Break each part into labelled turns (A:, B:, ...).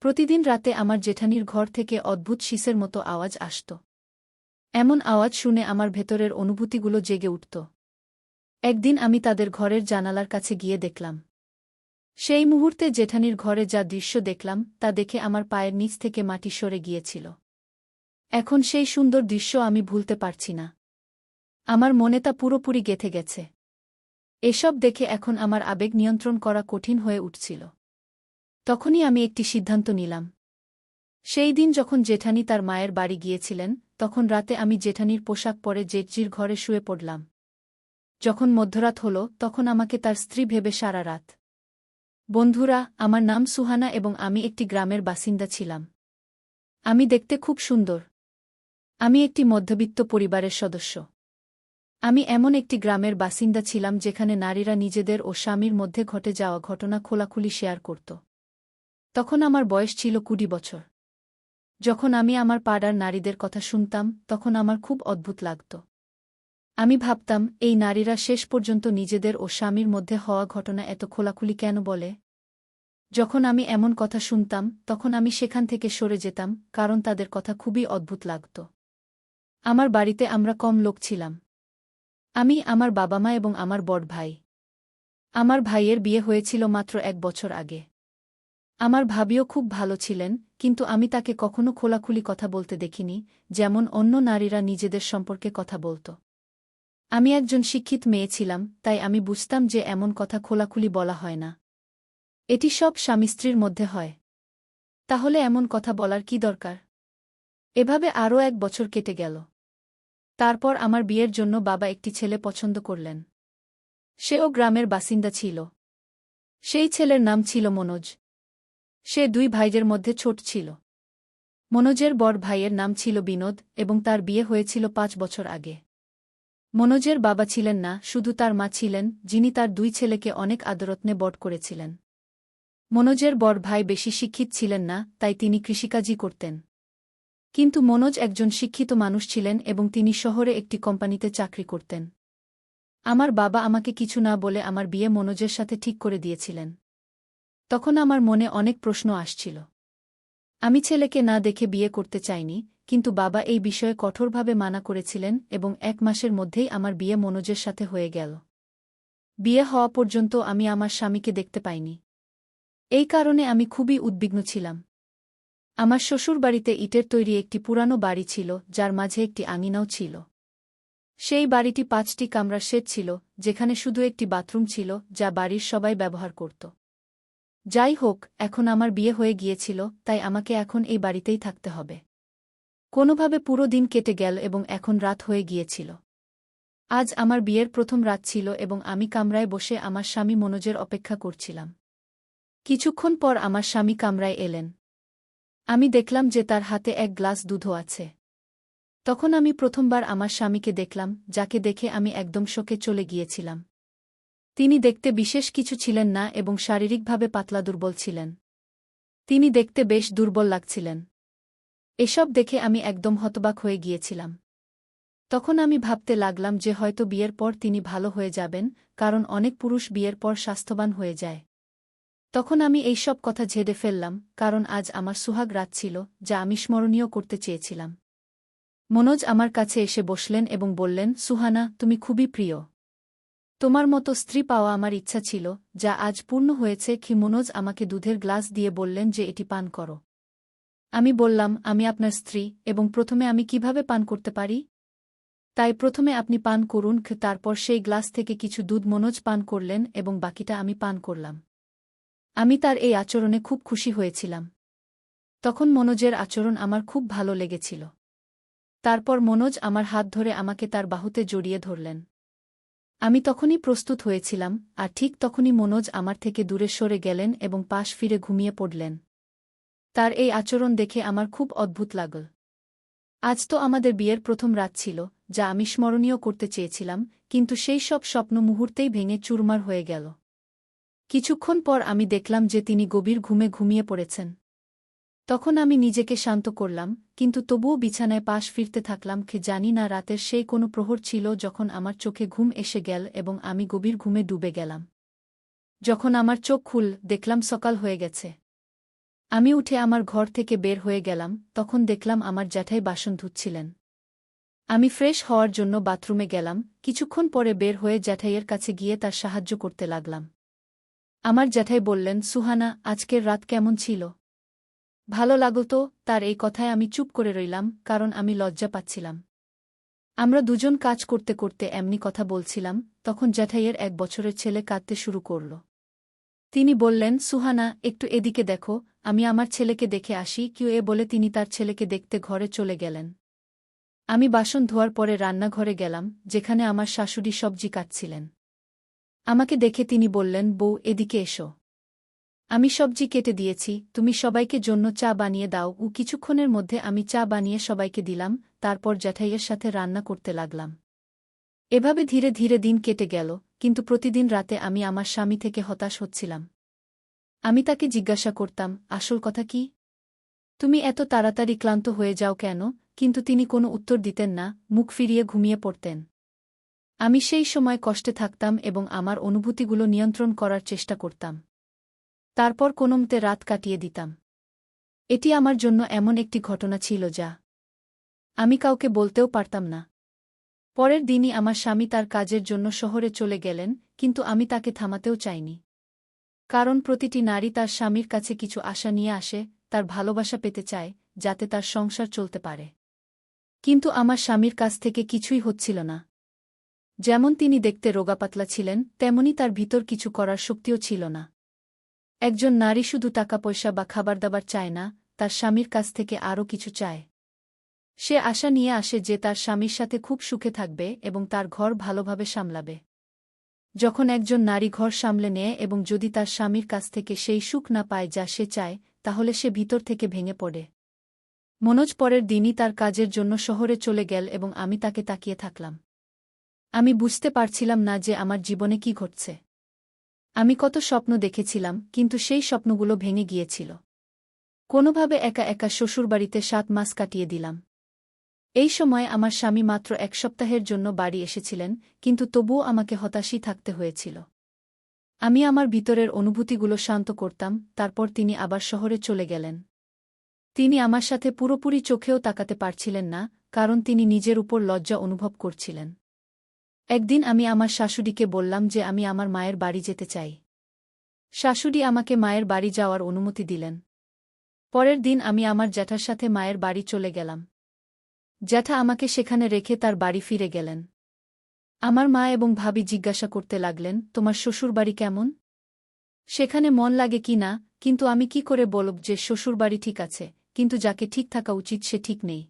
A: প্রতিদিন রাতে আমার জেঠানির ঘর থেকে অদ্ভুত শিসের মতো আওয়াজ আসত। এমন আওয়াজ শুনে আমার ভেতরের অনুভূতিগুলো জেগে উঠত। একদিন আমি তাদের ঘরের জানালার কাছে গিয়ে দেখলাম। সেই মুহূর্তে জেঠানির ঘরে যা দৃশ্য দেখলাম তা দেখে আমার পায়ের নিচ থেকে মাটি সরে গিয়েছিল। এখন সেই সুন্দর দৃশ্য আমি ভুলতে পারছি না। আমার মনে তা পুরোপুরি গেঁথে গেছে। এসব দেখে এখন আমার আবেগ নিয়ন্ত্রণ করা কঠিন হয়ে উঠছিল। তখনই আমি একটি সিদ্ধান্ত নিলাম। সেই দিন যখন জেঠানি তার মায়ের বাড়ি গিয়েছিলেন, তখন রাতে আমি জেঠানির পোশাক পরে জেঠজির ঘরে শুয়ে পড়লাম। যখন মধ্যরাত হল তখন আমাকে তার স্ত্রী ভেবে সারা রাত। বন্ধুরা, আমার নাম সুহানা এবং আমি একটি গ্রামের বাসিন্দা ছিলাম। আমি দেখতে খুব সুন্দর। আমি একটি মধ্যবিত্ত পরিবারের সদস্য। আমি এমন একটি গ্রামের বাসিন্দা ছিলাম যেখানে নারীরা নিজেদের ও স্বামীর মধ্যে ঘটে যাওয়া ঘটনা খোলাখুলি শেয়ার করত। তখন আমার বয়স ছিল 20 বছর। যখন আমি আমার পাড়ার নারীদের কথা শুনতাম তখন আমার খুব অদ্ভুত লাগত। আমি ভাবতাম, এই নারীরা শেষ পর্যন্ত নিজেদের ও স্বামীর মধ্যে হওয়া ঘটনা এত খোলাখুলি কেন বলে? যখন আমি এমন কথা শুনতাম তখন আমি সেখান থেকে সরে যেতাম, কারণ তাদের কথা খুবই অদ্ভুত লাগত। আমার বাড়িতে আমরা কম লোক ছিলাম। আমি, আমার বাবা মা এবং আমার বড় ভাই। আমার ভাইয়ের বিয়ে হয়েছিল মাত্র 1 বছর আগে। আমার ভাবিও খুব ভালো ছিলেন, কিন্তু আমি তাকে কখনো খোলাখুলি কথা বলতে দেখিনি, যেমন অন্য নারীরা নিজেদের সম্পর্কে কথা বলত। আমি একজন শিক্ষিত মেয়ে ছিলাম, তাই আমি বুঝতাম যে এমন কথা খোলাখুলি বলা হয় না। এটি সব স্বামী স্ত্রীর মধ্যে হয়। তাহলে এমন কথা বলার কি দরকার? এভাবে আরও 1 বছর কেটে গেল। তারপর আমার বিয়ের জন্য বাবা একটি ছেলে পছন্দ করলেন। সেও গ্রামের বাসিন্দা ছিল। সেই ছেলের নাম ছিল মনোজ। সে 2 ভাইদের মধ্যে ছোট ছিল। মনোজের বড় ভাইয়ের নাম ছিল বিনোদ এবং তার বিয়ে হয়েছিল 5 বছর আগে। মনোজের বাবা ছিলেন না, শুধু তার মা ছিলেন, যিনি তার 2 ছেলেকে অনেক আদরযত্নে বড় করেছিলেন। মনোজের বড় ভাই বেশি শিক্ষিত ছিলেন না, তাই তিনি কৃষিকাজই করতেন। কিন্তু মনোজ একজন শিক্ষিত মানুষ ছিলেন এবং তিনি শহরে একটি কোম্পানিতে চাকরি করতেন। আমার বাবা আমাকে কিছু না বলে আমার বিয়ে মনোজের সাথে ঠিক করে দিয়েছিলেন। তখন আমার মনে অনেক প্রশ্ন আসছিল। আমি ছেলেকে না দেখে বিয়ে করতে চাইনি, কিন্তু বাবা এই বিষয়ে কঠোরভাবে মানা করেছিলেন এবং 1 মাসের মধ্যেই আমার বিয়ে মনোজের সাথে হয়ে গেল। বিয়ে হওয়া পর্যন্ত আমি আমার স্বামীকে দেখতে পাইনি। এই কারণে আমি খুবই উদ্বিগ্ন ছিলাম। আমার শ্বশুরবাড়িতে ইটের তৈরি একটি পুরানো বাড়ি ছিল, যার মাঝে একটি আঙিনাও ছিল। সেই বাড়িটি 5টি কামরার সেট ছিল, যেখানে শুধু একটি বাথরুম ছিল, যা বাড়ির সবাই ব্যবহার করত। যাই হোক, এখন আমার বিয়ে হয়ে গিয়েছিল, তাই আমাকে এখন এই বাড়িতেই থাকতে হবে। কোনোভাবে পুরো দিন কেটে গেল এবং এখন রাত হয়ে গিয়েছিল। আজ আমার বিয়ের প্রথম রাত ছিল এবং আমি কামরায় বসে আমার স্বামী মনোজের অপেক্ষা করছিলাম। কিছুক্ষণ পর আমার স্বামী কামরায় এলেন। আমি দেখলাম যে তার হাতে 1 গ্লাস দুধও আছে। তখন আমি প্রথমবার আমার স্বামীকে দেখলাম, যাকে দেখে আমি একদম শকে চলে গিয়েছিলাম। তিনি দেখতে বিশেষ কিছু ছিলেন না এবং শারীরিকভাবে পাতলা দুর্বল ছিলেন। তিনি দেখতে বেশ দুর্বল লাগছিলেন। এসব দেখে আমি একদম হতবাক হয়ে গিয়েছিলাম। তখন আমি ভাবতে লাগলাম যে হয়তো বিয়ের পর তিনি ভালো হয়ে যাবেন, কারণ অনেক পুরুষ বিয়ের পর স্বাস্থ্যবান হয়ে যায়। তখন আমি এই সব কথা ঝেড়ে ফেললাম, কারণ আজ আমার সুহাগ রাত ছিল, যা আমি স্মরণীয় করতে চেয়েছিলাম। মনোজ আমার কাছে এসে বসলেন এবং বললেন, সুহানা, তুমি খুবই প্রিয়। তোমার মতো স্ত্রী পাওয়া আমার ইচ্ছা ছিল, যা আজ পূর্ণ হয়েছে। মনোজ আমাকে দুধের গ্লাস দিয়ে বললেন যে এটি পান করো। আমি বললাম, আমি আপনার স্ত্রী, এবং প্রথমে আমি কিভাবে পান করতে পারি? তাই প্রথমে আপনি পান করুন। তারপর সেই গ্লাস থেকে কিছু দুধ মনোজ পান করলেন এবং বাকিটা আমি পান করলাম। আমি তার এই আচরণে খুব খুশি হয়েছিলাম। তখন মনোজের আচরণ আমার খুব ভালো লেগেছিল। তারপর মনোজ আমার হাত ধরে আমাকে তার বাহুতে জড়িয়ে ধরলেন। আমি তখনই প্রস্তুত হয়েছিলাম, আর ঠিক তখনই মনোজ আমার থেকে দূরে সরে গেলেন এবং পাশ ফিরে ঘুমিয়ে পড়লেন। তার এই আচরণ দেখে আমার খুব অদ্ভুত লাগল। আজ তো আমাদের বিয়ের প্রথম রাত ছিল, যা আমি স্মরণীয় করতে চেয়েছিলাম, কিন্তু সেই সব স্বপ্ন মুহূর্তেই ভেঙে চুরমার হয়ে গেল। কিছুক্ষণ পর আমি দেখলাম যে তিনি গভীর ঘুমে ঘুমিয়ে পড়েছেন। তখন আমি নিজেকে শান্ত করলাম, কিন্তু তবুও বিছানায় পাশ ফিরতে থাকলাম। জানি না রাতের সেই কোনো প্রহর ছিল যখন আমার চোখে ঘুম এসে গেল এবং আমি গভীর ঘুমে ডুবে গেলাম। যখন আমার চোখ খুল, দেখলাম সকাল হয়ে গেছে। আমি উঠে আমার ঘর থেকে বের হয়ে গেলাম, তখন দেখলাম আমার জ্যাঠাই বাসন ধুচ্ছিলেন। আমি ফ্রেশ হওয়ার জন্য বাথরুমে গেলাম, কিছুক্ষণ পরে বের হয়ে জ্যাঠাইয়ের কাছে গিয়ে তার সাহায্য করতে লাগলাম। আমার জ্যাঠাই বললেন, সুহানা, আজকের রাত কেমন ছিল? ভালো লাগল তো? তার এই কথায় আমি চুপ করে রইলাম, কারণ আমি লজ্জা পাচ্ছিলাম। আমরা দুজন কাজ করতে করতে এমনি কথা বলছিলাম, তখন জ্যাঠাইয়ের 1 বছরের ছেলে কাঁদতে শুরু করল। তিনি বললেন, সুহানা, একটু এদিকে দেখো, আমি আমার ছেলেকে দেখে আসি কিউ এ বলে তিনি তার ছেলেকে দেখতে ঘরে চলে গেলেন। আমি বাসন ধোয়ার পরে রান্নাঘরে গেলাম, যেখানে আমার শাশুড়ি সবজি কাটছিলেন। আমাকে দেখে তিনি বললেন, বউ, এদিকে এসো। আমি সবজি কেটে দিয়েছি, তুমি সবাইকে জন্য চা বানিয়ে দাও। কিছুক্ষণের মধ্যে আমি চা বানিয়ে সবাইকে দিলাম, তারপর জ্যাঠাইয়ের সাথে রান্না করতে লাগলাম। এভাবে ধীরে ধীরে দিন কেটে গেল, কিন্তু প্রতিদিন রাতে আমি আমার স্বামী থেকে হতাশ হচ্ছিলাম। আমি তাকে জিজ্ঞাসা করতাম, আসল কথা কি? তুমি এত তাড়াতাড়ি ক্লান্ত হয়ে যাও কেন? কিন্তু তিনি কোনো উত্তর দিতেন না, মুখ ফিরিয়ে ঘুমিয়ে পড়তেন। আমি সেই সময় কষ্টে থাকতাম এবং আমার অনুভূতিগুলো নিয়ন্ত্রণ করার চেষ্টা করতাম। তারপর কোনোমতে রাত কাটিয়ে দিতাম। এটি আমার জন্য এমন একটি ঘটনা ছিল যা আমি কাউকে বলতেও পারতাম না। পরের দিনই আমার স্বামী তার কাজের জন্য শহরে চলে গেলেন, কিন্তু আমি তাকে থামাতেও চাইনি। কারণ প্রতিটি নারী তার স্বামীর কাছে কিছু আশা নিয়ে আসে, তার ভালোবাসা পেতে চায়, যাতে তার সংসার চলতে পারে। কিন্তু আমার স্বামীর কাছ থেকে কিছুই হচ্ছিল না। যেমন তিনি দেখতে রোগাপাতলা ছিলেন, তেমনি তার ভিতর কিছু করার শক্তিও ছিল না। একজন নারী শুধু টাকা-পয়সা বা খাবার-দাবার চায় না, তার স্বামীর কাছ থেকে আরও কিছু চায়। সে আশা নিয়ে আসে যে তার স্বামীর সাথে খুব সুখে থাকবে এবং তার ঘর ভালোভাবে সামলাবে। যখন একজন নারী ঘর সামলে নেয় এবং যদি তার স্বামীর কাছ থেকে সেই সুখ না পায় যা সে চায়, তাহলে সে ভিতর থেকে ভেঙে পড়ে। মনোজ পরের দিনই তার কাজের জন্য শহরে চলে গেল এবং আমি তাকে তাকিয়ে থাকলাম। আমি বুঝতে পারছিলাম না যে আমার জীবনে কি ঘটছে। আমি কত স্বপ্ন দেখেছিলাম, কিন্তু সেই স্বপ্নগুলো ভেঙে গিয়েছিল। কোনোভাবে একা একা শ্বশুরবাড়িতে 7 মাস কাটিয়ে দিলাম। এই সময় আমার স্বামী মাত্র 1 সপ্তাহের জন্য বাড়ি এসেছিলেন, কিন্তু তবুও আমাকে হতাশই থাকতে হয়েছিল। আমি আমার ভিতরের অনুভূতিগুলো শান্ত করতাম, তারপর তিনি আবার শহরে চলে গেলেন। তিনি আমার সাথে পুরোপুরি চোখেও তাকাতে পারছিলেন না, কারণ তিনি নিজের উপর লজ্জা অনুভব করছিলেন। একদিন আমি আমার শাশুড়িকে বললাম যে আমি আমার মায়ের বাড়ি যেতে চাই। শাশুড়ি আমাকে মায়ের বাড়ি যাওয়ার অনুমতি দিলেন। পরের দিন আমি আমার জ্যাঠার সাথে মায়ের বাড়ি চলে গেলাম। জ্যাঠা আমাকে সেখানে রেখে তার বাড়ি ফিরে গেলেন। আমার মা এবং ভাবি জিজ্ঞাসা করতে লাগলেন, তোমার শ্বশুরবাড়ি কেমন? সেখানে মন লাগে কি না? কিন্তু আমি কি করে বলব যে শ্বশুরবাড়ি ঠিক আছে, কিন্তু যাকে ঠিক থাকা উচিত সে ঠিক নেই?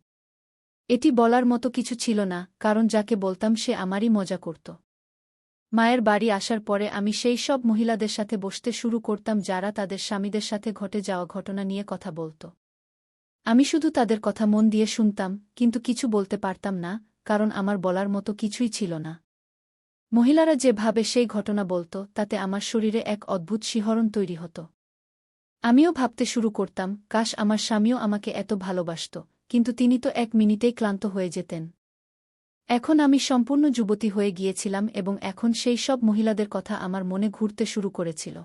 A: এটি বলার মতো কিছু ছিল না, কারণ যাকে বলতাম সে আমারই মজা করত। মায়ের বাড়ি আসার পরে আমি সেই সব মহিলাদের সাথে বসতে শুরু করতাম যারা তাদের স্বামীদের সাথে ঘটে যাওয়া ঘটনা নিয়ে কথা বলত। আমি শুধু তাদের কথা মন দিয়ে শুনতাম, কিন্তু কিছু বলতে পারতাম না, কারণ আমার বলার মতো কিছুই ছিল না। মহিলারা যেভাবে সেই ঘটনা বলত, তাতে আমার শরীরে এক অদ্ভুত শিহরণ তৈরি হতো। আমিও ভাবতে শুরু করতাম, কাশ আমার স্বামীও আমাকে এত ভালোবাসত, কিন্তু তিনি তো 1 মিনিটেই ক্লান্ত হয়ে যেতেন। এখন আমি সম্পূর্ণ যুবতী হয়ে গিয়েছিলাম এবং এখন সেই সব মহিলাদের কথা আমার মনে ঘুরতে শুরু করেছিল।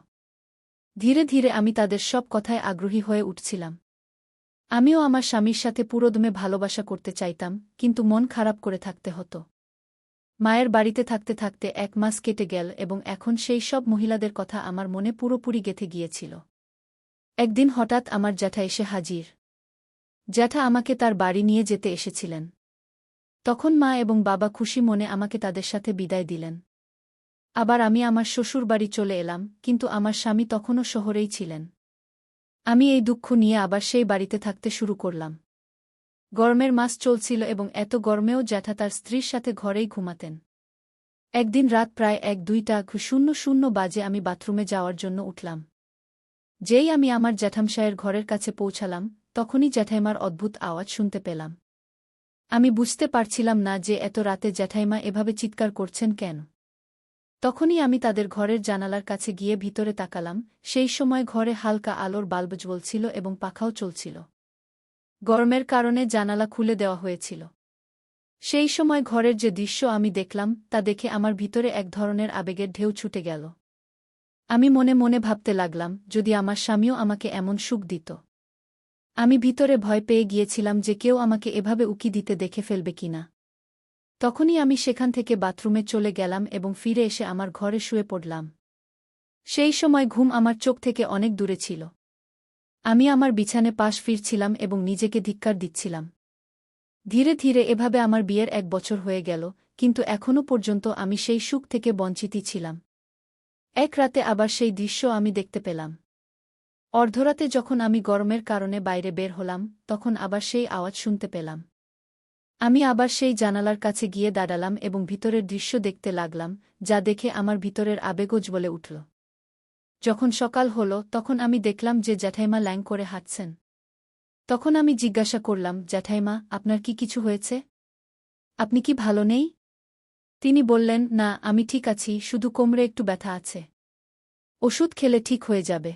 A: ধীরে ধীরে আমি তাদের সব কথায় আগ্রহী হয়ে উঠছিলাম। আমিও আমার স্বামীর সাথে পুরোদমে ভালোবাসা করতে চাইতাম, কিন্তু মন খারাপ করে থাকতে হতো। মায়ের বাড়িতে থাকতে থাকতে 1 মাস কেটে গেল এবং এখন সেই সব মহিলাদের কথা আমার মনে পুরোপুরি গেঁথে গিয়েছিল। একদিন হঠাৎ আমার জ্যাঠা এসে হাজির। জ্যাঠা আমাকে তার বাড়ি নিয়ে যেতে এসেছিলেন। তখন মা এবং বাবা খুশি মনে আমাকে তাদের সাথে বিদায় দিলেন। আবার আমি আমার শ্বশুরবাড়ি চলে এলাম, কিন্তু আমার স্বামী তখনও শহরেই ছিলেন। আমি এই দুঃখ নিয়ে আবার সেই বাড়িতে থাকতে শুরু করলাম। গরমের মাস চলছিল এবং এত গরমেও জ্যাঠা তার স্ত্রীর সাথে ঘরেই ঘুমাতেন। একদিন রাত প্রায় 1-2টা বাজে আমি বাথরুমে যাওয়ার জন্য উঠলাম। যেই আমি আমার জ্যাঠামশায়ের ঘরের কাছে পৌঁছালাম, তখনই জ্যাঠাইমার অদ্ভুত আওয়াজ শুনতে পেলাম। আমি বুঝতে পারছিলাম না যে এত রাতে জ্যাঠাইমা এভাবে চিৎকার করছেন কেন। তখনই আমি তাদের ঘরের জানালার কাছে গিয়ে ভিতরে তাকালাম, সেই সময় ঘরে হালকা আলোর বাল্ব জ্বলছিল এবং পাখাও চলছিল। গরমের কারণে জানালা খুলে দেওয়া হয়েছিল। সেই সময় ঘরের যে দৃশ্য আমি দেখলাম, তা দেখে আমার ভিতরে এক ধরনের আবেগের ঢেউ ছুটে গেল। আমি মনে মনে ভাবতে লাগলাম, যদি আমার স্বামীও আমাকে এমন সুখ দিত। আমি ভিতরে ভয় পেয়ে গিয়েছিলাম যে কেউ আমাকে এভাবে উকি দিতে দেখে ফেলবে কিনা। তখনই আমি সেখান থেকে বাথরুমে চলে গেলাম এবং ফিরে এসে আমার ঘরে শুয়ে পড়লাম। সেই সময় ঘুম আমার চোখ থেকে অনেক দূরে ছিল। আমি আমার বিছানে পাশ ফিরছিলাম এবং নিজেকে ধিক্কার দিচ্ছিলাম। ধীরে ধীরে এভাবে আমার বিয়ের 1 বছর হয়ে গেল, কিন্তু এখনও পর্যন্ত আমি সেই সুখ থেকে বঞ্চিতই ছিলাম। এক রাতে আবার সেই দৃশ্য আমি দেখতে পেলাম। অর্ধরাতে যখন আমি গরমের কারণে বাইরে বের হলাম, তখন আবার সেই আওয়াজ শুনতে পেলাম। আমি আবার সেই জানালার কাছে গিয়ে দাঁড়ালাম এবং ভিতরের দৃশ্য দেখতে লাগলাম, যা দেখে আমার ভিতরের আবেগও জ্বলে উঠল। যখন সকাল হল তখন আমি দেখলাম যে জ্যাঠাইমা ল্যাং করে হাঁটছেন। তখন আমি জিজ্ঞাসা করলাম, জ্যাঠাইমা, আপনার কি কিছু হয়েছে? আপনি কি ভালো নেই? তিনি বললেন, না, আমি ঠিক আছি, শুধু কোমরে একটু ব্যথা আছে। ওষুধ খেলে ঠিক হয়ে যাবে।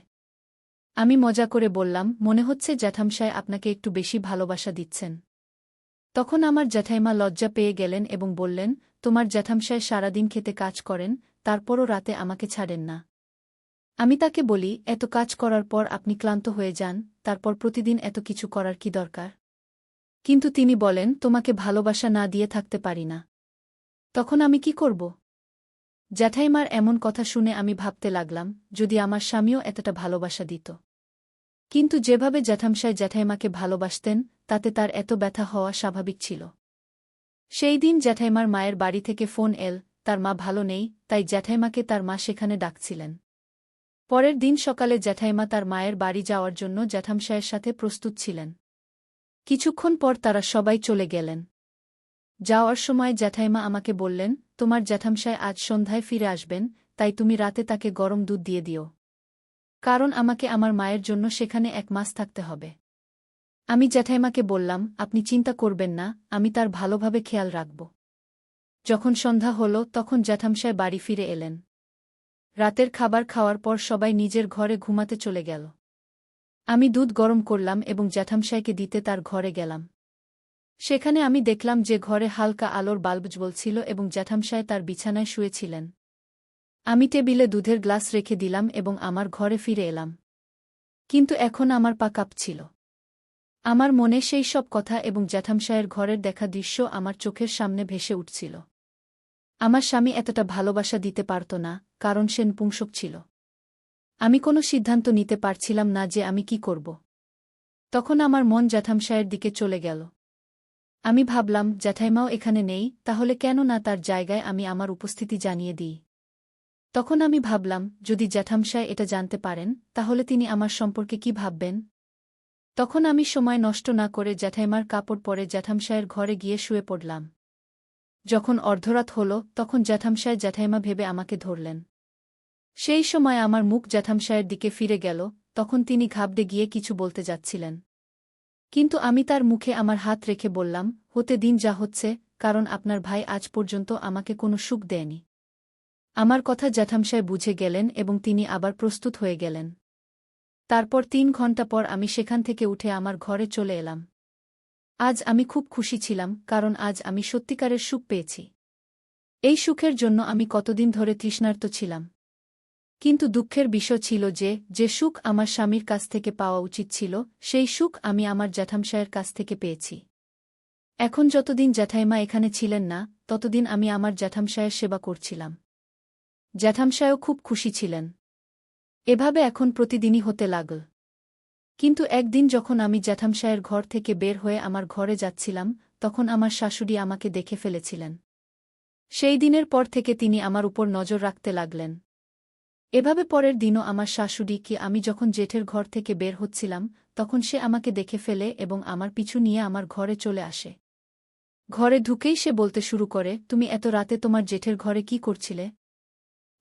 A: আমি মজা করে বললাম, মনে হচ্ছে জ্যাঠামশায় আপনাকে একটু বেশি ভালোবাসা দিচ্ছেন। তখন আমার জ্যাঠাইমা লজ্জা পেয়ে গেলেন এবং বললেন, তোমার জ্যাঠামশায় সারাদিন খেতে কাজ করেন, তারপরও রাতে আমাকে ছাড়েন না। আমি তাকে বলি, এত কাজ করার পর আপনি ক্লান্ত হয়ে যান, তারপর প্রতিদিন এত কিছু করার কি দরকার? কিন্তু তিনি বলেন, তোমাকে ভালোবাসা না দিয়ে থাকতে পারি না। তখন আমি কি করব? জ্যাঠাইমার এমন কথা শুনে আমি ভাবতে লাগলাম, যদি আমার স্বামীও এতটা ভালোবাসা দিত। কিন্তু যেভাবে জ্যাঠামশায় জ্যাঠাইমাকে ভালোবাসতেন, তাতে তার এত ব্যথা হওয়া স্বাভাবিক ছিল। সেই দিন জ্যাঠাইমার মায়ের বাড়ি থেকে ফোন এল, তার মা ভালো নেই, তাই জ্যাঠাইমাকে তার মা সেখানে ডাকছিলেন। পরের দিন সকালে জ্যাঠাইমা তার মায়ের বাড়ি যাওয়ার জন্য জ্যাঠামশায়ের সাথে প্রস্তুত ছিলেন। কিছুক্ষণ পর তারা সবাই চলে গেলেন। যাওয়ার সময় জ্যাঠাইমা আমাকে বললেন, তোমার জ্যাঠামশায় আজ সন্ধ্যায় ফিরে আসবেন, তাই তুমি রাতে তাকে গরম দুধ দিয়ে দিও। কারণ আমাকে আমার মায়ের জন্য সেখানে 1 মাস থাকতে হবে। আমি জ্যাঠাইমাকে বললাম, আপনি চিন্তা করবেন না, আমি তার ভালোভাবে খেয়াল রাখব। যখন সন্ধ্যা হল তখন জ্যাঠামশায় বাড়ি ফিরে এলেন। রাতের খাবার খাওয়ার পর সবাই নিজের ঘরে ঘুমাতে চলে গেল। আমি দুধ গরম করলাম এবং জ্যাঠামশায়কে দিতে তার ঘরে গেলাম। সেখানে আমি দেখলাম যে ঘরে হালকা আলোর বাল্ব জ্বলছিল এবং জ্যাঠামশায় তার বিছানায় শুয়েছিলেন। আমি টেবিলে দুধের গ্লাস রেখে দিলাম এবং আমার ঘরে ফিরে এলাম। কিন্তু এখন আমার পা কাঁপছিল। আমার মনে সেই সব কথা এবং জ্যাঠামশায়ের ঘরের দেখা দৃশ্য আমার চোখের সামনে ভেসে উঠছিল। আমার স্বামী এতটা ভালোবাসা দিতে পারত না, কারণ সে নপুংসক ছিল। আমি কোনো সিদ্ধান্ত নিতে পারছিলাম না যে আমি কি করব। তখন আমার মন জ্যাঠামশায়ের দিকে চলে গেল। আমি ভাবলাম, জ্যাঠাইমাও এখানে নেই, তাহলে কেন না তার জায়গায় আমি আমার উপস্থিতি জানিয়ে দিই। তখন আমি ভাবলাম, যদি জ্যাঠামশায় এটা জানতে পারেন, তাহলে তিনি আমার সম্পর্কে কি ভাববেন। তখন আমি সময় নষ্ট না করে জ্যাঠাইমার কাপড় পরে জ্যাঠামশায়ের ঘরে গিয়ে শুয়ে পড়লাম। যখন অর্ধরাত হল তখন জ্যাঠামশায় জ্যাঠাইমা ভেবে আমাকে ধরলেন। সেই সময় আমার মুখ জ্যাঠামশায়ের দিকে ফিরে গেল, তখন তিনি ঘাবড়ে গিয়ে কিছু বলতে যাচ্ছিলেন। কিন্তু আমি তার মুখে আমার হাত রেখে বললাম, হতে দিন যা হচ্ছে, কারণ আপনার ভাই আজ পর্যন্ত আমাকে কোনো সুখ দেয়নি। আমার কথা জ্যাঠামশায় বুঝে গেলেন এবং তিনি আবার প্রস্তুত হয়ে গেলেন। তারপর 3 ঘণ্টা পর আমি সেখান থেকে উঠে আমার ঘরে চলে এলাম। আজ আমি খুব খুশি ছিলাম, কারণ আজ আমি সত্যিকারের সুখ পেয়েছি। এই সুখের জন্য আমি কতদিন ধরে তৃষ্ণার্ত ছিলাম। কিন্তু দুঃখের বিষয় ছিল যে সুখ আমার স্বামীর কাছ থেকে পাওয়া উচিত ছিল, সেই সুখ আমি আমার জ্যাঠামশায়ের কাছ থেকে পেয়েছি। এখন যতদিন জ্যাঠাইমা এখানে ছিলেন না, ততদিন আমি আমার জ্যাঠামশায়ের সেবা করছিলাম। জ্যাঠামশায়ও খুব খুশি ছিলেন। এভাবে এখন প্রতিদিনই হতে লাগল। কিন্তু একদিন যখন আমি জ্যাঠামশায়ের ঘর থেকে বের হয়ে আমার ঘরে যাচ্ছিলাম, তখন আমার শাশুড়ি আমাকে দেখে ফেলেছিলেন। সেই দিনের পর থেকে তিনি আমার উপর নজর রাখতে লাগলেন। এভাবে পরের দিনও আমার শাশুড়িকে আমি যখন জেঠের ঘর থেকে বের হচ্ছিলাম, তখন সে আমাকে দেখে ফেলে এবং আমার পিছু নিয়ে আমার ঘরে চলে আসে। ঘরে ঢুকেই সে বলতে শুরু করে, তুমি এত রাতে তোমার জেঠের ঘরে কি করছিলে?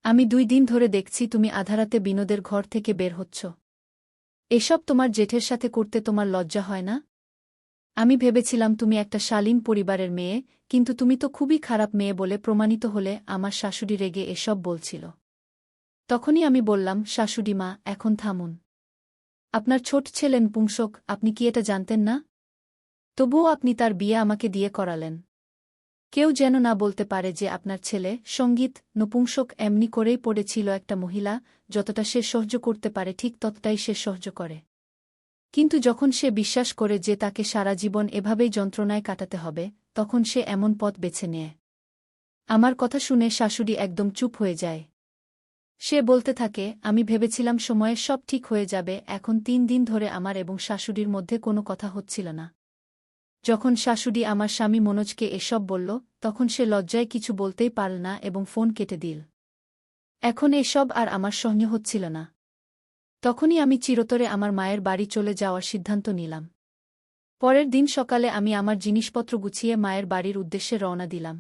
A: আমি 2 দিন ধরে দেখছি তুমি আধারাতে বিনোদের ঘর থেকে বের হচ্ছ। এসব তোমার জেঠের সাথে করতে তোমার লজ্জা হয় না? আমি ভেবেছিলাম তুমি একটা শালীন পরিবারের মেয়ে, কিন্তু তুমি তো খুবই খারাপ মেয়ে বলে প্রমাণিত হলে। আমার শাশুড়ি রেগে এসব বলছিল। তখনই আমি বললাম, শাশুড়ি মা, এখন থামুন। আপনার ছোট ছেলে নপুংসক, আপনি কি এটা জানতেন না? তবুও আপনি তার বিয়ে আমাকে দিয়ে করালেন। কেউ যেন না বলতে পারে যে আপনার ছেলে সঙ্গীত নপুংসক এমনি করেই পড়েছিল। একটা মহিলা যতটা সে সহ্য করতে পারে ঠিক ততটাই সে সহ্য করে। কিন্তু যখন সে বিশ্বাস করে যে তাকে সারা জীবন এভাবেই যন্ত্রণায় কাটাতে হবে, তখন সে এমন পথ বেছে নেয়। আমার কথা শুনে শাশুড়ি একদম চুপ হয়ে যায়। সে বলতে থাকে, আমি ভেবেছিলাম সময়ে সব ঠিক হয়ে যাবে। এখন 3 দিন ধরে আমার এবং শাশুড়ির মধ্যে কোনো কথা হচ্ছিল না। যখন শাশুড়ি আমার স্বামী মনোজকে এসব বলল, তখন সে লজ্জায় কিছু বলতেই পারল না এবং ফোন কেটে দিল। এখন এসব আর আমার সহ্য হচ্ছিল না। তখনই আমি চিরতরে আমার মায়ের বাড়ি চলে যাওয়ার সিদ্ধান্ত নিলাম। পরের দিন সকালে আমি আমার জিনিসপত্র গুছিয়ে মায়ের বাড়ির উদ্দেশ্যে রওনা দিলাম।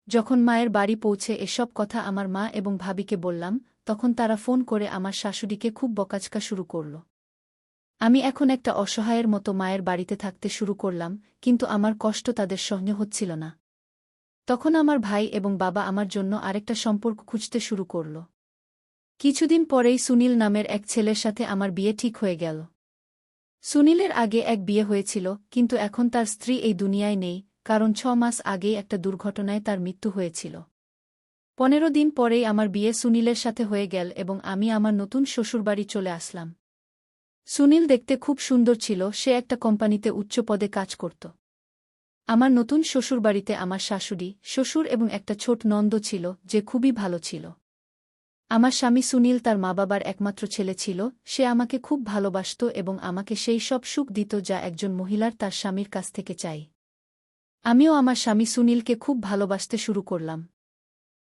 A: যখন মায়ের বাড়ি পৌঁছে এসব কথা আমার মা এবং ভাবিকে বললাম, তখন তারা ফোন করে আমার শাশুড়িকে খুব বকাঝকা শুরু করল। আমি এখন একটা অসহায়ের মতো মায়ের বাড়িতে থাকতে শুরু করলাম, কিন্তু আমার কষ্ট তাদের সহ্য হচ্ছিল না। তখন আমার ভাই এবং বাবা আমার জন্য আরেকটা সম্পর্ক খুঁজতে শুরু করল। কিছুদিন পরেই সুনীল নামের এক ছেলের সাথে আমার বিয়ে ঠিক হয়ে গেল। সুনীলের আগে এক বিয়ে হয়েছিল, কিন্তু এখন তার স্ত্রী এই দুনিয়ায় নেই, কারণ 6 মাস আগেই একটা দুর্ঘটনায় তার মৃত্যু হয়েছিল। 15 দিন পরেই আমার বিয়ে সুনীলের সাথে হয়ে গেল এবং আমি আমার নতুন শ্বশুরবাড়ি চলে আসলাম। সুনীল দেখতে খুব সুন্দর ছিল, সে একটা কোম্পানিতে উচ্চ পদে কাজ করত। আমার নতুন শ্বশুরবাড়িতে আমার শাশুড়ি, শ্বশুর এবং একটা ছোট নন্দ ছিল, যে খুবই ভালো ছিল। আমার স্বামী সুনীল তার মা-বাবার একমাত্র ছেলে ছিল, সে আমাকে খুব ভালোবাসত এবং আমাকে সেই সব সুখ দিত যা একজন মহিলার তার স্বামীর কাছ থেকে চাই। আমিও আমার স্বামী সুনীলকে খুব ভালোবাসতে শুরু করলাম।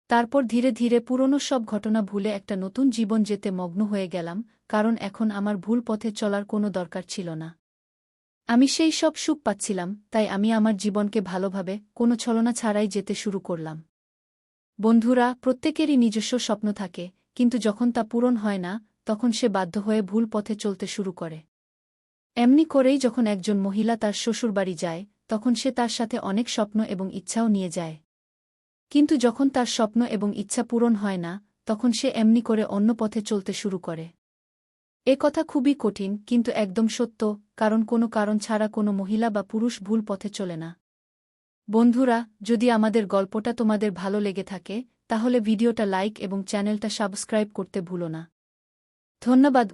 A: তারপর ধীরে ধীরে পুরনো সব ঘটনা ভুলে একটা নতুন জীবন যেতে মগ্ন হয়ে গেলাম, কারণ এখন আমার ভুল পথে চলার কোনো দরকার ছিল না। আমি সেই সব সুখ পাচ্ছিলাম, তাই আমি আমার জীবনকে ভালোভাবে কোনো ছলনা ছাড়াই যেতে শুরু করলাম। বন্ধুরা, প্রত্যেকেরই নিজস্ব স্বপ্ন থাকে, কিন্তু যখন তা পূরণ হয় না, তখন সে বাধ্য হয়ে ভুল পথে চলতে শুরু করে। এমনি করেই যখন একজন মহিলা তার শ্বশুরবাড়ি যায়, তখন সে তার সাথে অনেক স্বপ্ন এবং ইচ্ছাও নিয়ে যায়। কিন্তু যখন তার স্বপ্ন এবং ইচ্ছা পূরণ হয় না, তখন সে এমনি করে অন্য পথে চলতে শুরু করে। এ কথা খুবই কঠিন, কিন্তু একদম সত্য, কারণ কোনো কারণ ছাড়া কোনো মহিলা বা পুরুষ ভুল পথে চলে না। বন্ধুরা, যদি আমাদের গল্পটা তোমাদের ভালো লেগে থাকে, তাহলে ভিডিওটা লাইক এবং চ্যানেলটা সাবস্ক্রাইব করতে ভুলো না। ধন্যবাদ।